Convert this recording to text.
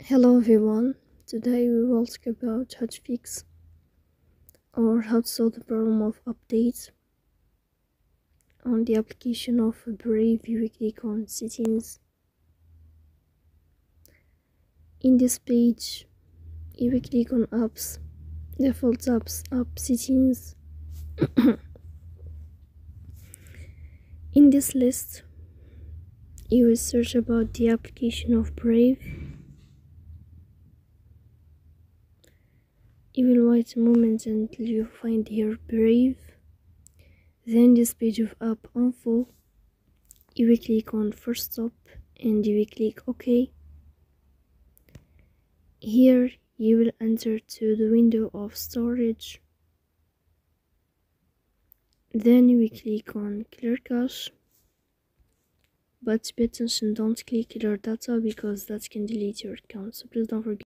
Hello everyone, today we will talk about how to fix or how to solve the problem of updates on the application of Brave. You will click on settings. In this page you will click on apps, default apps, app settings. In this list you will search about the application of Brave. You will wait a moment until you find here Brave. Then this page of app info, you will click on first stop and you will click OK. Here you will enter to the window of storage. Then you will click on clear cache, but pay attention, don't click clear data because that can delete your account, so please don't forget.